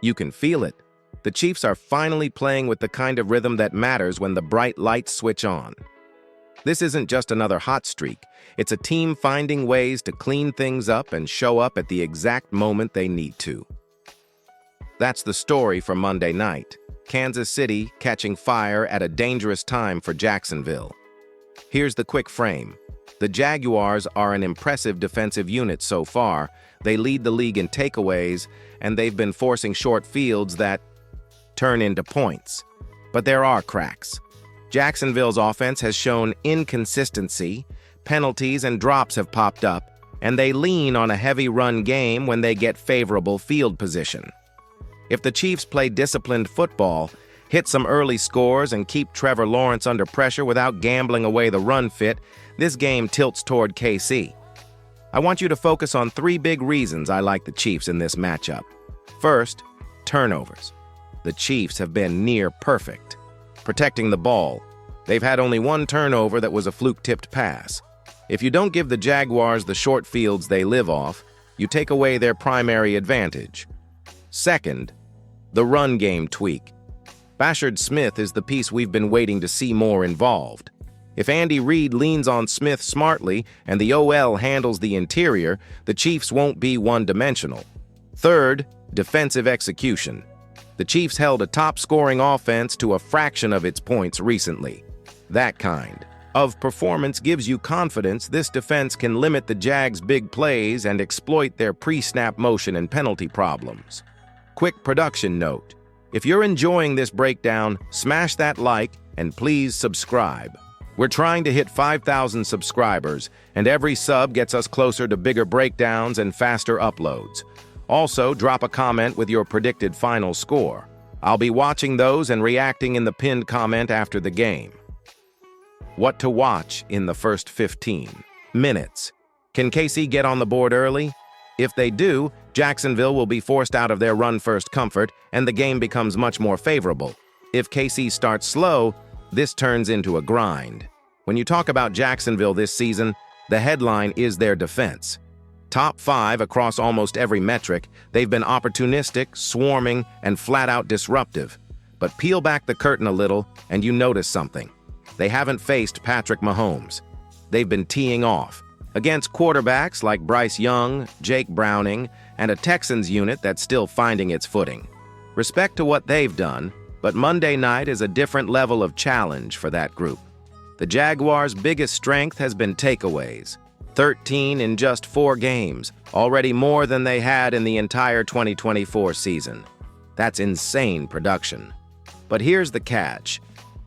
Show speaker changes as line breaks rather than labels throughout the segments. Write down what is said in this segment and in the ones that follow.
You can feel it. The Chiefs are finally playing with the kind of rhythm that matters when the bright lights switch on. This isn't just another hot streak. It's a team finding ways to clean things up and show up at the exact moment they need to. That's the story for Monday night. Kansas City catching fire at a dangerous time for Jacksonville. Here's the quick frame. The Jaguars are an impressive defensive unit so far. They lead the league in takeaways, and they've been forcing short fields that turn into points. But there are cracks. Jacksonville's offense has shown inconsistency, penalties and drops have popped up, and they lean on a heavy run game when they get favorable field position. If the Chiefs play disciplined football, hit some early scores, and keep Trevor Lawrence under pressure without gambling away the run fit, this game tilts toward KC. I want you to focus on 3 big reasons I like the Chiefs in this matchup. First, turnovers. The Chiefs have been near perfect. Protecting the ball, they've had only 1 turnover that was a fluke-tipped pass. If you don't give the Jaguars the short fields they live off, you take away their primary advantage. Second, the run game tweak. Bashard Smith is the piece we've been waiting to see more involved. If Andy Reid leans on Smith smartly and the OL handles the interior, the Chiefs won't be one-dimensional. Third, defensive execution. The Chiefs held a top-scoring offense to a fraction of its points recently. That kind of performance gives you confidence this defense can limit the Jags' big plays and exploit their pre-snap motion and penalty problems. Quick production note. If you're enjoying this breakdown, smash that like and please subscribe. We're trying to hit 5,000 subscribers, and every sub gets us closer to bigger breakdowns and faster uploads. Also, drop a comment with your predicted final score. I'll be watching those and reacting in the pinned comment after the game. What to watch in the first 15 minutes. Can KC get on the board early? If they do, Jacksonville will be forced out of their run-first comfort, and the game becomes much more favorable. If KC starts slow, this turns into a grind. When you talk about Jacksonville this season, the headline is their defense. Top 5 across almost every metric, they've been opportunistic, swarming, and flat-out disruptive. But peel back the curtain a little, and you notice something. They haven't faced Patrick Mahomes. They've been teeing off against quarterbacks like Bryce Young, Jake Browning, and a Texans unit that's still finding its footing. Respect to what they've done, but Monday night is a different level of challenge for that group. The Jaguars' biggest strength has been takeaways. 13 in just 4 games, already more than they had in the entire 2024 season. That's insane production. But here's the catch.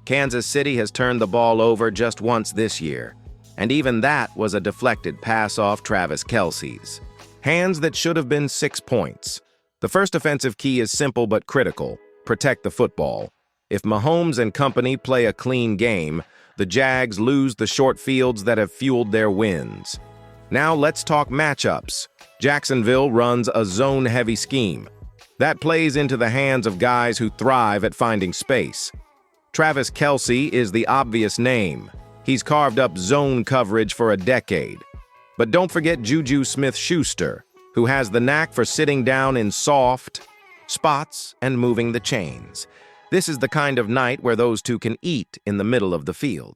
Kansas City has turned the ball over just once this year, and even that was a deflected pass off Travis Kelce's. Hands that should have been 6 points. The first offensive key is simple but critical. Protect the football. If Mahomes and company play a clean game, the Jags lose the short fields that have fueled their wins. Now let's talk matchups. Jacksonville runs a zone-heavy scheme. That plays into the hands of guys who thrive at finding space. Travis Kelce is the obvious name. He's carved up zone coverage for a decade. But don't forget Juju Smith-Schuster, who has the knack for sitting down in soft spots and moving the chains. This is the kind of night where those two can eat in the middle of the field.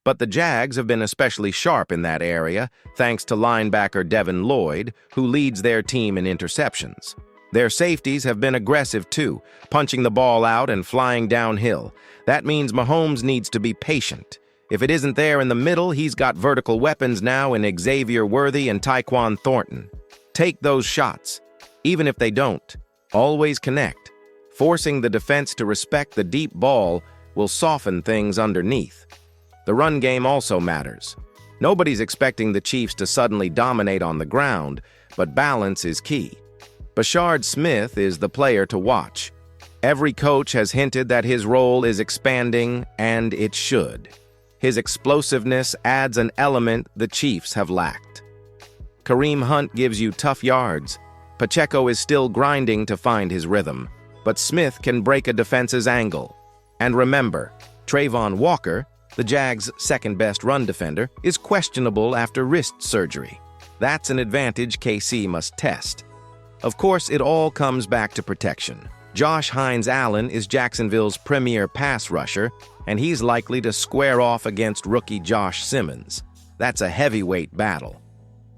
But the Jags have been especially sharp in that area, thanks to linebacker Devin Lloyd, who leads their team in interceptions. Their safeties have been aggressive too, punching the ball out and flying downhill. That means Mahomes needs to be patient. If it isn't there in the middle, he's got vertical weapons now in Xavier Worthy and Tyquan Thornton. Take those shots. Even if they don't, always connect. Forcing the defense to respect the deep ball will soften things underneath. The run game also matters. Nobody's expecting the Chiefs to suddenly dominate on the ground, but balance is key. Bashard Smith is the player to watch. Every coach has hinted that his role is expanding, and it should. His explosiveness adds an element the Chiefs have lacked. Kareem Hunt gives you tough yards. Pacheco is still grinding to find his rhythm, but Smith can break a defense's angle. And remember, Trayvon Walker, the Jags' second-best run defender, is questionable after wrist surgery. That's an advantage KC must test. Of course, it all comes back to protection. Josh Hines Allen is Jacksonville's premier pass rusher, and he's likely to square off against rookie Josh Simmons. That's a heavyweight battle.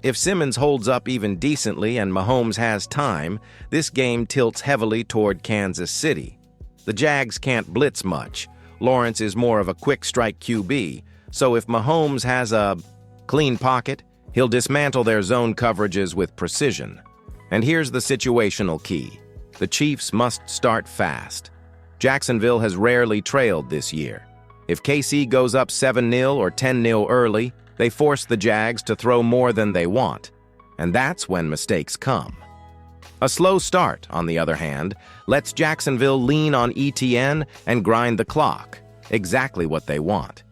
If Simmons holds up even decently and Mahomes has time, this game tilts heavily toward Kansas City. The Jags can't blitz much. Lawrence is more of a quick-strike QB, so if Mahomes has a clean pocket, he'll dismantle their zone coverages with precision. And here's the situational key. The Chiefs must start fast. Jacksonville has rarely trailed this year. If KC goes up 7-0 or 10-0 early, they force the Jags to throw more than they want, and that's when mistakes come. A slow start, on the other hand, lets Jacksonville lean on ETN and grind the clock, exactly what they want.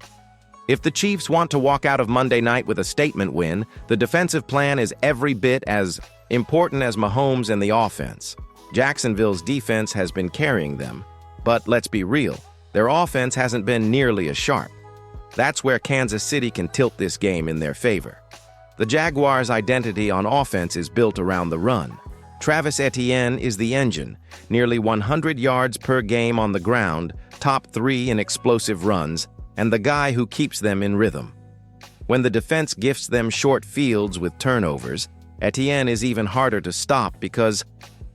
If the Chiefs want to walk out of Monday night with a statement win, the defensive plan is every bit as important as Mahomes and the offense. Jacksonville's defense has been carrying them, but let's be real, their offense hasn't been nearly as sharp. That's where Kansas City can tilt this game in their favor. The Jaguars' identity on offense is built around the run. Travis Etienne is the engine, nearly 100 yards per game on the ground, top 3 in explosive runs, and the guy who keeps them in rhythm. When the defense gifts them short fields with turnovers, Etienne is even harder to stop because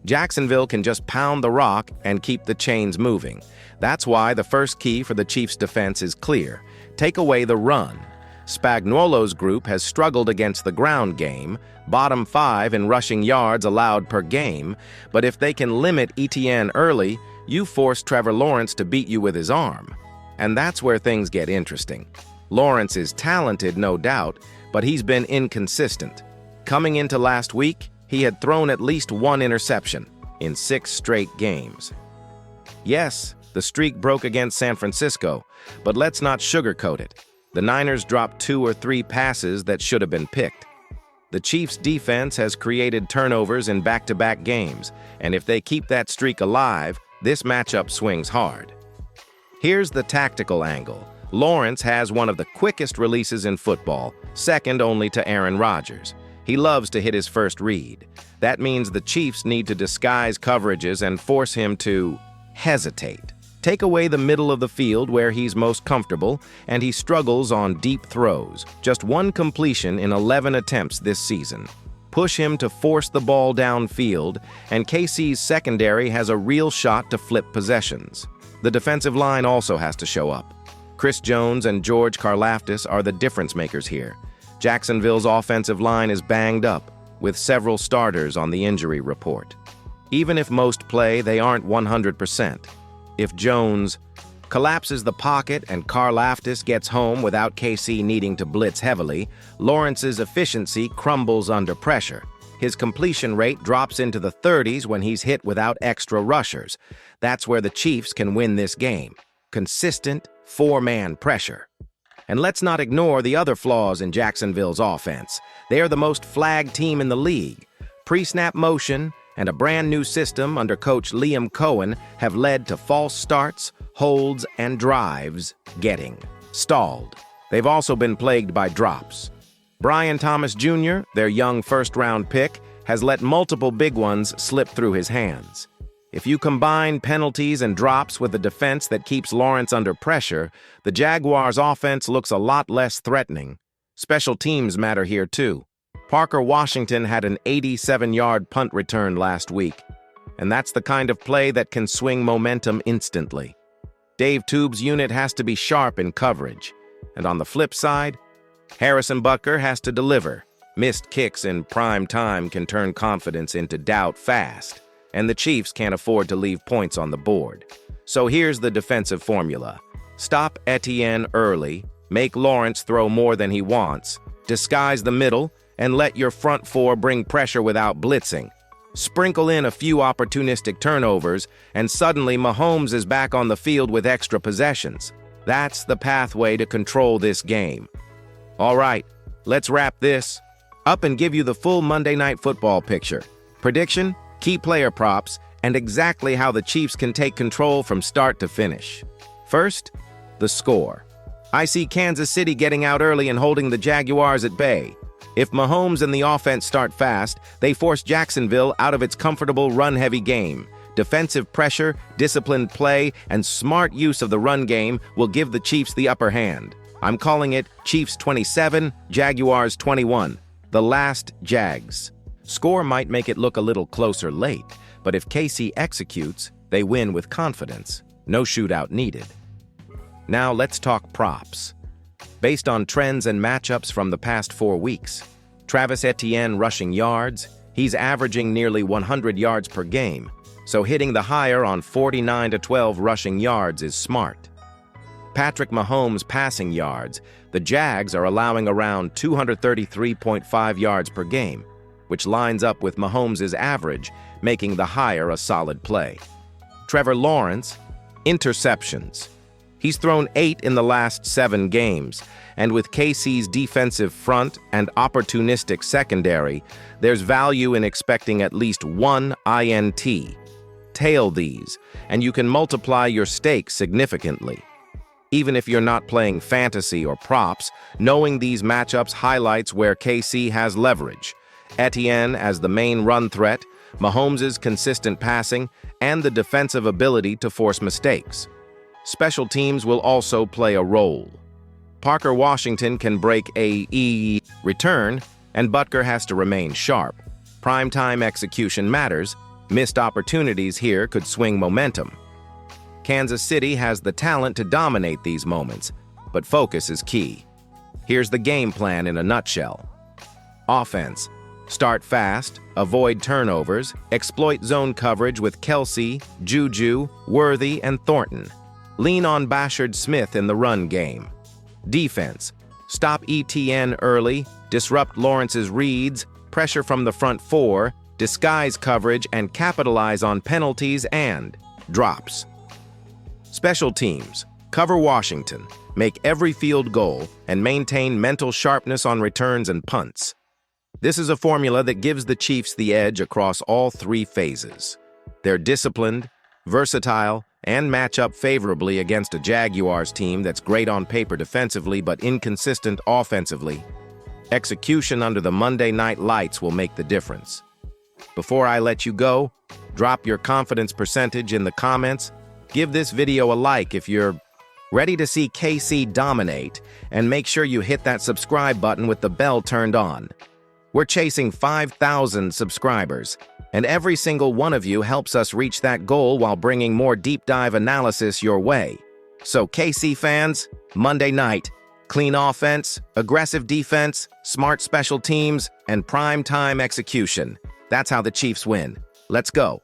Jacksonville can just pound the rock and keep the chains moving. That's why the first key for the Chiefs' defense is clear. Take away the run. Spagnuolo's group has struggled against the ground game, bottom 5 in rushing yards allowed per game, but if they can limit ETN early, you force Trevor Lawrence to beat you with his arm. And that's where things get interesting. Lawrence is talented, no doubt, but he's been inconsistent. Coming into last week, he had thrown at least 1 interception in 6 straight games. Yes, the streak broke against San Francisco, but let's not sugarcoat it. The Niners dropped 2 or 3 passes that should have been picked. The Chiefs' defense has created turnovers in back-to-back games, and if they keep that streak alive, this matchup swings hard. Here's the tactical angle. Lawrence has one of the quickest releases in football, second only to Aaron Rodgers. He loves to hit his first read. That means the Chiefs need to disguise coverages and force him to hesitate. Take away the middle of the field where he's most comfortable, and he struggles on deep throws. Just 1 completion in 11 attempts this season. Push him to force the ball downfield, and KC's secondary has a real shot to flip possessions. The defensive line also has to show up. Chris Jones and George Karlaftis are the difference makers here. Jacksonville's offensive line is banged up, with several starters on the injury report. Even if most play, they aren't 100%. If Jones collapses the pocket and Karlaftis gets home without KC needing to blitz heavily, Lawrence's efficiency crumbles under pressure. His completion rate drops into the 30s when he's hit without extra rushers. That's where the Chiefs can win this game. Consistent, 4-man pressure. And let's not ignore the other flaws in Jacksonville's offense. They are the most flagged team in the league. Pre-snap motion and a brand new system under coach Liam Cohen have led to false starts, holds, and drives getting stalled. They've also been plagued by drops. Brian Thomas Jr., their young first-round pick, has let multiple big ones slip through his hands. If you combine penalties and drops with a defense that keeps Lawrence under pressure, the Jaguars' offense looks a lot less threatening. Special teams matter here too. Parker Washington had an 87-yard punt return last week, and that's the kind of play that can swing momentum instantly. Dave Tube's unit has to be sharp in coverage, and on the flip side, Harrison Butker has to deliver. Missed kicks in prime time can turn confidence into doubt fast, and the Chiefs can't afford to leave points on the board. So here's the defensive formula. Stop Etienne early, make Lawrence throw more than he wants, disguise the middle, and let your front 4 bring pressure without blitzing. Sprinkle in a few opportunistic turnovers, and suddenly Mahomes is back on the field with extra possessions. That's the pathway to control this game. All right, let's wrap this up and give you the full Monday Night Football picture. Prediction, key player props, and exactly how the Chiefs can take control from start to finish. First, the score. I see Kansas City getting out early and holding the Jaguars at bay. If Mahomes and the offense start fast, they force Jacksonville out of its comfortable run-heavy game. Defensive pressure, disciplined play, and smart use of the run game will give the Chiefs the upper hand. I'm calling it Chiefs 27, Jaguars 21. The last Jags. Score might make it look a little closer late, but if KC executes, they win with confidence. No shootout needed. Now let's talk props. Based on trends and matchups from the past 4 weeks, Travis Etienne rushing yards, he's averaging nearly 100 yards per game, so hitting the higher on 49 to 12 rushing yards is smart. Patrick Mahomes passing yards, the Jags are allowing around 233.5 yards per game, which lines up with Mahomes' average, making the higher a solid play. Trevor Lawrence, interceptions. He's thrown 8 in the last 7 games, and with KC's defensive front and opportunistic secondary, there's value in expecting at least 1 INT. Tail these, and you can multiply your stakes significantly. Even if you're not playing fantasy or props, knowing these matchups highlights where KC has leverage. Etienne as the main run threat, Mahomes' consistent passing, and the defensive ability to force mistakes. Special teams will also play a role. Parker Washington can break a return, and Butker has to remain sharp. Primetime execution matters. Missed opportunities here could swing momentum. Kansas City has the talent to dominate these moments, but focus is key. Here's the game plan in a nutshell. Offense. Start fast, avoid turnovers, exploit zone coverage with Kelsey, Juju, Worthy, and Thornton. Lean on Bashard Smith in the run game. Defense. Stop Etienne early, disrupt Lawrence's reads, pressure from the front 4, disguise coverage, and capitalize on penalties and drops. Special teams. Cover Washington, make every field goal, and maintain mental sharpness on returns and punts. This is a formula that gives the Chiefs the edge across all 3 phases. They're disciplined, versatile, and match up favorably against a Jaguars team that's great on paper defensively but inconsistent offensively. Execution under the Monday night lights will make the difference. Before I let you go, drop your confidence percentage in the comments. Give this video a like if you're ready to see KC dominate, and make sure you hit that subscribe button with the bell turned on. We're chasing 5,000 subscribers, and every single one of you helps us reach that goal while bringing more deep dive analysis your way. So KC fans, Monday night, clean offense, aggressive defense, smart special teams, and prime time execution. That's how the Chiefs win. Let's go.